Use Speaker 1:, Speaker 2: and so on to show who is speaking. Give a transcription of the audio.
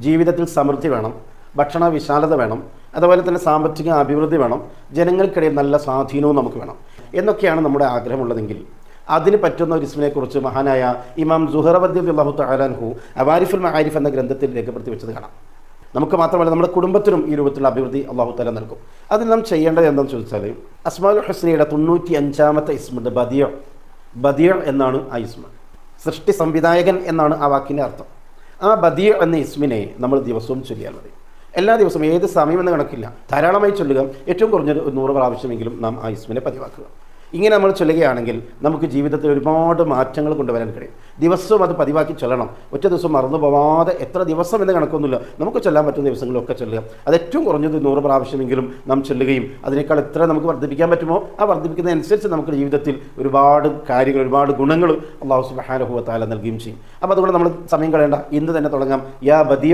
Speaker 1: ജീവിതത്തിൽ സമൃദ്ധി വേണം, ഭക്ഷണ വിശാലത വേണം, അതുപോലെ തന്നെ സാമ്പത്തിക അഭിവൃദ്ധി വേണം, ജനങ്ങൾക്കിടയിൽ നല്ല സ്വാധീനവും നമുക്ക് വേണം എന്നൊക്കെയാണ് നമ്മുടെ ആഗ്രഹമുള്ളതെങ്കിൽ അതിന് പറ്റുന്ന ഒരു ഇസ്മിനെക്കുറിച്ച് മഹാനായ ഇമാം സുഹറവദ്ദി റളിയല്ലാഹു തആല അൻഹു അവാരിഫുൽ മആരിഫ് എന്ന ഗ്രന്ഥത്തിൽ രേഖപ്പെടുത്തി വെച്ചത് കാണാം. നമുക്ക് മാത്രമല്ല നമ്മുടെ കുടുംബത്തിനും ഈ രൂപത്തിലുള്ള അഭിവൃദ്ധി അള്ളാഹു തആല നൽകും. അതിൽ നാം ചെയ്യേണ്ടത് എന്താണെന്ന് ചോദിച്ചാൽ അസ്മാഉൽ ഹുസ്നയുടെ 95-ാമത്തെ ഇസ്മുണ്ട് ബദിയ എന്നാണ് ആ ഇസ്മ. സൃഷ്ടി സംവിധായകൻ എന്നാണ് ആ വാക്കിൻ്റെ അർത്ഥം. ആ ബദിയ എന്ന ഇസ്മിനെ നമ്മൾ ദിവസവും ചൊല്ലിയാൽ മതി. എല്ലാ ദിവസവും ഏത് സമയമെന്ന് കണക്കില്ല, ധാരാളമായി ചൊല്ലുക. ഏറ്റവും കുറഞ്ഞത് 100 പ്രാവശ്യമെങ്കിലും നാം ആ ഇസ്മിനെ പതിവാക്കുക. ഇങ്ങനെ നമ്മൾ ചൊല്ലുകയാണെങ്കിൽ നമുക്ക് ജീവിതത്തിൽ ഒരുപാട് മാറ്റങ്ങൾ കൊണ്ടുവരാൻ കഴിയും. ദിവസവും അത് പതിവാക്കി ചൊല്ലണം. ഒറ്റ ദിവസം മറന്നു പോവാതെ എത്ര ദിവസം എന്ന് കണക്കൊന്നുമില്ല, നമുക്ക് ചൊല്ലാൻ പറ്റുന്ന ദിവസങ്ങളിലൊക്കെ ചൊല്ലുക. അത് ഏറ്റവും കുറഞ്ഞത് 100 പ്രാവശ്യമെങ്കിലും നാം ചൊല്ലുകയും അതിനേക്കാൾ എത്ര നമുക്ക് വർദ്ധിപ്പിക്കാൻ പറ്റുമോ ആ വർദ്ധിപ്പിക്കുന്നതനുസരിച്ച് നമുക്ക് ജീവിതത്തിൽ ഒരുപാട് കാര്യങ്ങൾ, ഒരുപാട് ഗുണങ്ങൾ അല്ലാഹു സുബ്ഹാനഹു വ തആല നൽകുകയും ചെയ്യും. അപ്പോൾ അതുകൊണ്ട് നമ്മൾ സമയം കളയേണ്ട, ഇന്ന് തന്നെ തുടങ്ങാം. യാ ബദിയ